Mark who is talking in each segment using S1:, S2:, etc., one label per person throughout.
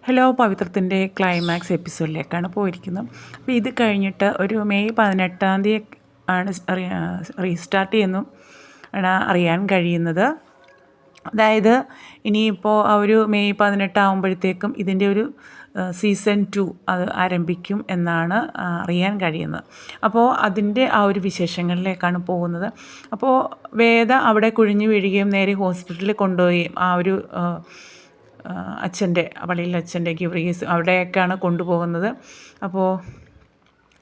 S1: Hello പവിത്രത്തിൻ്റെ climax എപ്പിസോഡിലേക്കാണ് പോയിരിക്കുന്നത്. അപ്പോൾ ഇത് കഴിഞ്ഞിട്ട് ഒരു മെയ് 18 തീയതി ആണ് റീസ്റ്റാർട്ട് ചെയ്യുന്നു ആണ് അറിയാൻ കഴിയുന്നത്. അതായത് ഇനിയിപ്പോൾ ആ ഒരു മെയ് 18 ആകുമ്പോഴത്തേക്കും ഇതിൻ്റെ ഒരു സീസൺ 2 അത് ആരംഭിക്കും എന്നാണ് അറിയാൻ കഴിയുന്നത്. അപ്പോൾ അതിൻ്റെ ആ ഒരു വിശേഷങ്ങളിലേക്കാണ് പോകുന്നത്. അപ്പോൾ വേദ അവിടെ കുഴിഞ്ഞു വീഴുകയും നേരെ ഹോസ്പിറ്റലിൽ കൊണ്ടുപോവുകയും ആ ഒരു അച്ഛൻ്റെ പള്ളിയിലെ അച്ഛൻ്റെ ഗിവറീസ് അവിടെയൊക്കെയാണ് കൊണ്ടുപോകുന്നത്. അപ്പോൾ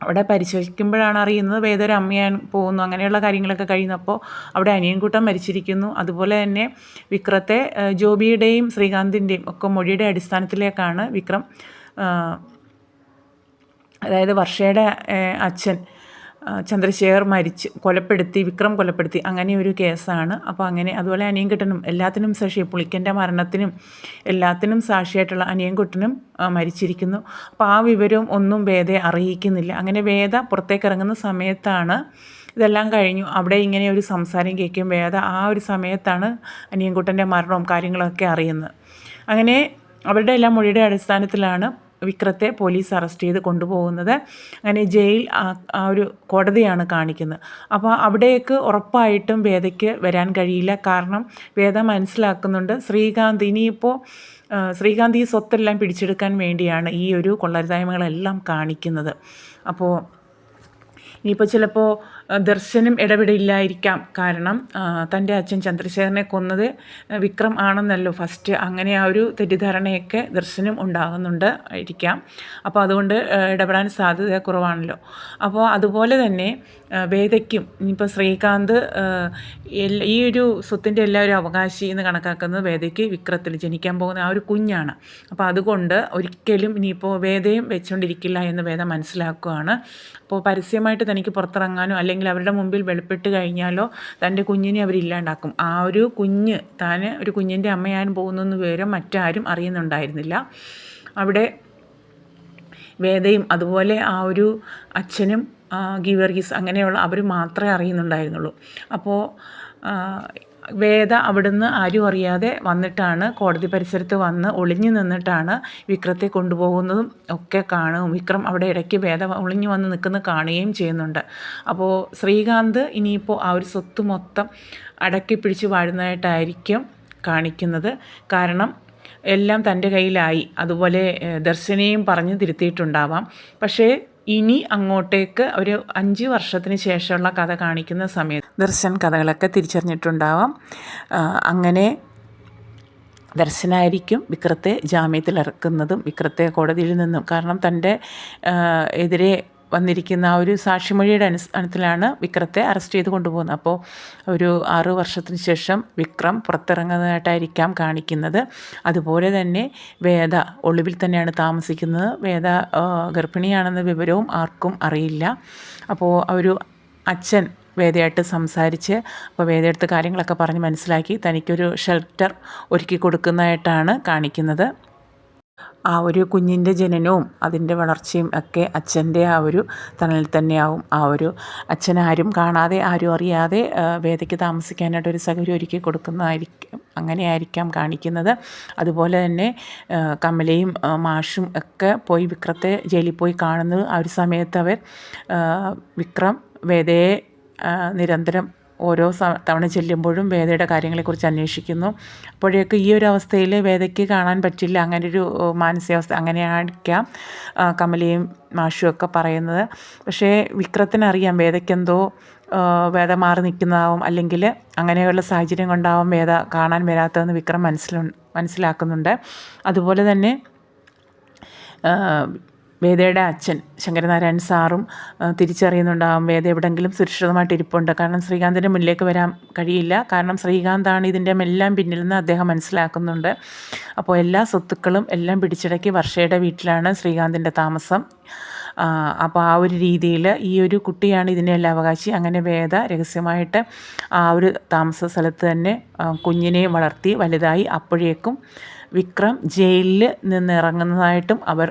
S1: അവിടെ പരിശോധിക്കുമ്പോഴാണ് അറിയുന്നത് വേദ ഒരു അമ്മയാൻ പോകുന്നു, അങ്ങനെയുള്ള കാര്യങ്ങളൊക്കെ കഴിയുന്നപ്പോൾ അവിടെ അനിയൻകുട്ടൻ മരിച്ചിരിക്കുന്നു. അതുപോലെ തന്നെ വിക്രത്തെ ജോബിയുടെയും ശ്രീകാന്തിൻ്റെയും ഒക്കെ മൊഴിയുടെ അടിസ്ഥാനത്തിലേക്കാണ് വിക്രം, അതായത് വർഷയുടെ അച്ഛൻ ചന്ദ്രശേഖർ വിക്രം കൊലപ്പെടുത്തി അങ്ങനെ ഒരു കേസാണ്. അപ്പോൾ അങ്ങനെ അതുപോലെ അനിയൻകുട്ടനും എല്ലാത്തിനും സാക്ഷി, പുളിക്കൻ്റെ മരണത്തിനും എല്ലാത്തിനും സാക്ഷിയായിട്ടുള്ള അനിയൻകുട്ടനും മരിച്ചിരിക്കുന്നു. അപ്പോൾ ആ വിവരവും ഒന്നും വേദയെ അറിയിക്കുന്നില്ല. അങ്ങനെ വേദ പുറത്തേക്ക് ഇറങ്ങുന്ന സമയത്താണ് ഇതെല്ലാം കഴിഞ്ഞു അവിടെ ഇങ്ങനെ ഒരു സംസാരം കേൾക്കും. വേദ ആ ഒരു സമയത്താണ് അനിയൻകുട്ടൻ്റെ മരണവും കാര്യങ്ങളൊക്കെ അറിയുന്നത്. അങ്ങനെ അവരുടെ എല്ലാം മൊഴിയുടെ അടിസ്ഥാനത്തിലാണ് വിക്രത്തെ പോലീസ് അറസ്റ്റ് ചെയ്ത് കൊണ്ടുപോകുന്നത്. അങ്ങനെ ജയിൽ ആ ഒരു കോടതിയാണ് കാണിക്കുന്നത്. അപ്പോൾ അവിടേക്ക് ഉറപ്പായിട്ടും വേദയ്ക്ക് വരാൻ കഴിയില്ല. കാരണം വേദ മനസ്സിലാക്കുന്നുണ്ട് ശ്രീകാന്ത് ഇനിയിപ്പോൾ ശ്രീകാന്ത് ഈ സ്വത്തെല്ലാം പിടിച്ചെടുക്കാൻ വേണ്ടിയാണ് ഈ ഒരു കൊള്ളരുതായ്മകളെല്ലാം കാണിക്കുന്നത്. അപ്പോൾ ഇനിയിപ്പോൾ ചിലപ്പോൾ ദർശനും ഇടപെടില്ലായിരിക്കാം. കാരണം തൻ്റെ അച്ഛൻ ചന്ദ്രശേഖരനെ കൊന്നത് വിക്രം ആണെന്നല്ലോ ഫസ്റ്റ്, അങ്ങനെ ആ ഒരു തെറ്റിദ്ധാരണയൊക്കെ ദർശനും ഉണ്ടാകുന്നുണ്ട് ആയിരിക്കാം. അപ്പോൾ അതുകൊണ്ട് ഇടപെടാൻ സാധ്യത കുറവാണല്ലോ. അപ്പോൾ അതുപോലെ തന്നെ വേദയ്ക്കും ഇനിയിപ്പോൾ ശ്രീകാന്ത് ഈ ഒരു സ്വത്തിൻ്റെ എല്ലാവരും അവകാശി എന്ന് കണക്കാക്കുന്നത് വേദയ്ക്ക് വിക്രത്തിൽ ജനിക്കാൻ പോകുന്ന ആ ഒരു കുഞ്ഞാണ്. അപ്പോൾ അതുകൊണ്ട് ഒരിക്കലും ഇനിയിപ്പോൾ വേദയും വെച്ചുകൊണ്ടിരിക്കില്ല എന്ന് വേദ മനസ്സിലാക്കുകയാണ്. അപ്പോൾ പരസ്യമായിട്ട് തനിക്ക് പുറത്തിറങ്ങാനോ അല്ലെങ്കിൽ അവരുടെ മുമ്പിൽ വെളിപ്പെട്ട് കഴിഞ്ഞാലോ തൻ്റെ കുഞ്ഞിനെ അവരില്ലാണ്ടാക്കും. ആ ഒരു കുഞ്ഞ് താൻ ഒരു കുഞ്ഞിൻ്റെ അമ്മയാൻ പോകുന്നെന്ന് വിവരം മറ്റാരും അറിയുന്നുണ്ടായിരുന്നില്ല. അവിടെ വേദയും അതുപോലെ ആ ഒരു അച്ഛനും ഗീവർഗീസ് അങ്ങനെയുള്ള അവർ മാത്രമേ അറിയുന്നുണ്ടായിരുന്നുള്ളൂ. അപ്പോൾ വേദ അവിടുന്ന് ആരും അറിയാതെ വന്നിട്ടാണ് കോടതി പരിസരത്ത് വന്ന് ഒളിഞ്ഞു നിന്നിട്ടാണ് വിക്രത്തെ കൊണ്ടുപോകുന്നതും ഒക്കെ കാണും. വിക്രം അവിടെ ഇടയ്ക്ക് വേദ ഒളിഞ്ഞു വന്ന് നിൽക്കുന്നത് കാണുകയും ചെയ്യുന്നുണ്ട്. അപ്പോൾ ശ്രീകാന്ത് ഇനിയിപ്പോൾ ആ ഒരു സ്വത്ത് മൊത്തം അടക്കി പിടിച്ച് വാഴുന്നതായിട്ടായിരിക്കും കാണിക്കുന്നത്. കാരണം എല്ലാം തൻ്റെ കയ്യിലായി. അതുപോലെ ദർശനെയും പറഞ്ഞ് തിരുത്തിയിട്ടുണ്ടാവാം. പക്ഷേ ഇനി അങ്ങോട്ടേക്ക് ഒരു 5 വർഷത്തിന് ശേഷമുള്ള കഥ കാണിക്കുന്ന സമയത്ത് ദർശൻ കഥകളൊക്കെ തിരിച്ചറിഞ്ഞിട്ടുണ്ടാവാം. അങ്ങനെ ദർശനായിരിക്കും വിക്രത്തെ ജാമ്യത്തിൽ ഇറക്കുന്നതും വിക്രത്തെ കോടതിയിൽ നിന്നും. കാരണം തൻ്റെ എതിരെ വന്നിരിക്കുന്ന ആ ഒരു സാക്ഷിമൊഴിയുടെ അടിസ്ഥാനത്തിലാണ് വിക്രത്തെ അറസ്റ്റ് ചെയ്ത് കൊണ്ടുപോകുന്നത്. അപ്പോൾ ഒരു 6 വർഷത്തിന് ശേഷം വിക്രം പുറത്തിറങ്ങുന്നതായിട്ടായിരിക്കാം കാണിക്കുന്നത്. അതുപോലെ തന്നെ വേദ ഒളിവിൽ തന്നെയാണ് താമസിക്കുന്നത്. വേദ ഗർഭിണിയാണെന്ന വിവരവും ആർക്കും അറിയില്ല. അപ്പോൾ ഒരു അച്ഛൻ വേദയായിട്ട് സംസാരിച്ച് അപ്പോൾ വേദയെടുത്ത് കാര്യങ്ങളൊക്കെ പറഞ്ഞ് മനസ്സിലാക്കി തനിക്കൊരു ഷെൽട്ടർ ഒരുക്കി കൊടുക്കുന്നതായിട്ടാണ് കാണിക്കുന്നത്. ആ ഒരു കുഞ്ഞിൻ്റെ ജനനവും അതിൻ്റെ വളർച്ചയും ഒക്കെ അച്ഛൻ്റെ ആ ഒരു തണലിൽ തന്നെയാവും. ആ ഒരു അച്ഛനാരും കാണാതെ ആരും അറിയാതെ വേദയ്ക്ക് താമസിക്കാനായിട്ടൊരു സൗകര്യം ഒരുക്കി കൊടുക്കുന്നതായിരിക്കും, അങ്ങനെയായിരിക്കാം കാണിക്കുന്നത്. അതുപോലെ തന്നെ കമലയും മാഷും ഒക്കെ പോയി വിക്രത്തെ ജയിലിൽ പോയി കാണുന്നത് ആ ഒരു സമയത്ത് അവർ വിക്രം വേദയെ നിരന്തരം ഓരോ തവണ ചെല്ലുമ്പോഴും വേദയുടെ കാര്യങ്ങളെക്കുറിച്ച് അന്വേഷിക്കുന്നു. അപ്പോഴേക്ക് ഈ ഒരു അവസ്ഥയിൽ വേദയ്ക്ക് കാണാൻ പറ്റില്ല, അങ്ങനൊരു മാനസികാവസ്ഥ, അങ്ങനെയായിരിക്കാം കമലയും മാഷും ഒക്കെ പറയുന്നത്. പക്ഷേ വിക്രത്തിനറിയാം വേദയ്ക്കെന്തോ വേദ മാറി നിൽക്കുന്നതാവും, അല്ലെങ്കിൽ അങ്ങനെയുള്ള സാഹചര്യം കൊണ്ടാവും വേദ കാണാൻ വരാത്തതെന്ന് വിക്രം മനസ്സിലാക്കുന്നുണ്ട്. അതുപോലെ തന്നെ വേദയുടെ അച്ഛൻ ശങ്കരനാരായൺ സാറും തിരിച്ചറിയുന്നുണ്ടാകും വേദ എവിടെയെങ്കിലും സുരക്ഷിതമായിട്ട് ഇരിപ്പുണ്ട്. കാരണം ശ്രീകാന്തിൻ്റെ മുന്നിലേക്ക് വരാൻ കഴിയില്ല. കാരണം ശ്രീകാന്താണ് ഇതിൻ്റെ എല്ലാം പിന്നിൽ നിന്ന് അദ്ദേഹം മനസ്സിലാക്കുന്നുണ്ട്. അപ്പോൾ എല്ലാ സ്വത്തുക്കളും എല്ലാം പിടിച്ചടക്കി വർഷയുടെ വീട്ടിലാണ് ശ്രീകാന്തിൻ്റെ താമസം. അപ്പോൾ ആ ഒരു രീതിയിൽ ഈ ഒരു കുട്ടിയാണ് ഇതിൻ്റെ എല്ലാ അവകാശി. അങ്ങനെ വേദ രഹസ്യമായിട്ട് ആ ഒരു താമസ സ്ഥലത്ത് തന്നെ കുഞ്ഞിനെ വളർത്തി വലുതായി. അപ്പോഴേക്കും വിക്രം ജയിലിൽ നിന്ന് ഇറങ്ങുന്നതായിട്ടും അവർ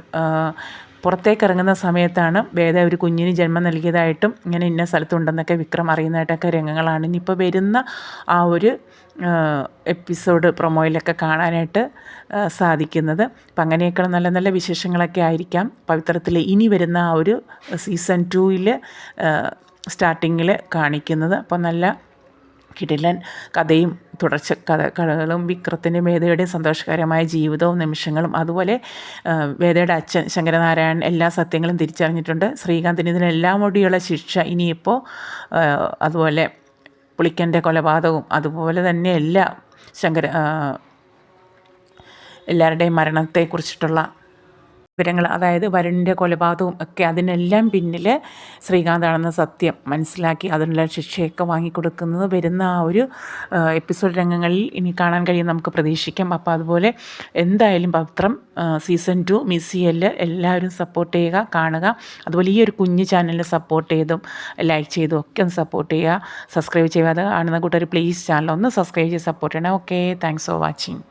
S1: പുറത്തേക്ക് ഇറങ്ങുന്ന സമയത്താണ് വേദ ഒരു കുഞ്ഞിന് ജന്മം നൽകിയതായിട്ടും ഇങ്ങനെ ഇന്ന സ്ഥലത്തുണ്ടെന്നൊക്കെ വിക്രം അറിയുന്നതായിട്ടൊക്കെ രംഗങ്ങളാണ് ഇനിയിപ്പോൾ വരുന്ന ആ ഒരു എപ്പിസോഡ് പ്രൊമോയിലൊക്കെ കാണാനായിട്ട് സാധിക്കുന്നത്. അപ്പം അങ്ങനെയൊക്കെയുള്ള നല്ല നല്ല വിശേഷങ്ങളൊക്കെ ആയിരിക്കാം പവിത്രത്തിൽ ഇനി വരുന്ന ആ ഒരു സീസൺ 2 സ്റ്റാർട്ടിങ്ങിൽ കാണിക്കുന്നത്. അപ്പോൾ നല്ല കിടിലൻ കഥയും കഥകളും വിക്രത്തിൻ്റെയും വേദയുടെയും സന്തോഷകരമായ ജീവിതവും നിമിഷങ്ങളും, അതുപോലെ വേദയുടെ അച്ഛൻ ശങ്കരനാരായണൻ എല്ലാ സത്യങ്ങളും തിരിച്ചറിഞ്ഞിട്ടുണ്ട്. ശ്രീകാന്തിന് ഇതിനെല്ലാം കൂടിയുള്ള ശിക്ഷ ഇനിയിപ്പോൾ അതുപോലെ പുളിക്കൻ്റെ കൊലപാതകവും അതുപോലെ തന്നെ എല്ലാവരുടെയും മരണത്തെക്കുറിച്ചിട്ടുള്ള വിവരങ്ങൾ, അതായത് വരുണിൻ്റെ കൊലപാതകവും ഒക്കെ അതിനെല്ലാം പിന്നിൽ ശ്രീകാന്താണെന്ന സത്യം മനസ്സിലാക്കി അതിനുള്ള ശിക്ഷയൊക്കെ വാങ്ങിക്കൊടുക്കുന്നത് വരുന്ന ആ ഒരു എപ്പിസോഡ് രംഗങ്ങളിൽ ഇനി കാണാൻ കഴിയും നമുക്ക് പ്രതീക്ഷിക്കാം. അപ്പോൾ അതുപോലെ എന്തായാലും പവിത്രം സീസൺ 2 മിസ് ചെയ്യല്, എല്ലാവരും സപ്പോർട്ട് ചെയ്യുക, കാണുക. അതുപോലെ ഈ ഒരു കുഞ്ഞു ചാനലിൽ സപ്പോർട്ട് ചെയ്തും ലൈക്ക് ചെയ്തും ഒക്കെ ഒന്ന് സപ്പോർട്ട് ചെയ്യുക. സബ്സ്ക്രൈബ് ചെയ്യാതെ കാണുന്ന കൂട്ടർ പ്ലീസ് ചാനൽ ഒന്ന് സബ്സ്ക്രൈബ് ചെയ്ത് സപ്പോർട്ട് ചെയ്യണം. Okay, thanks for watching.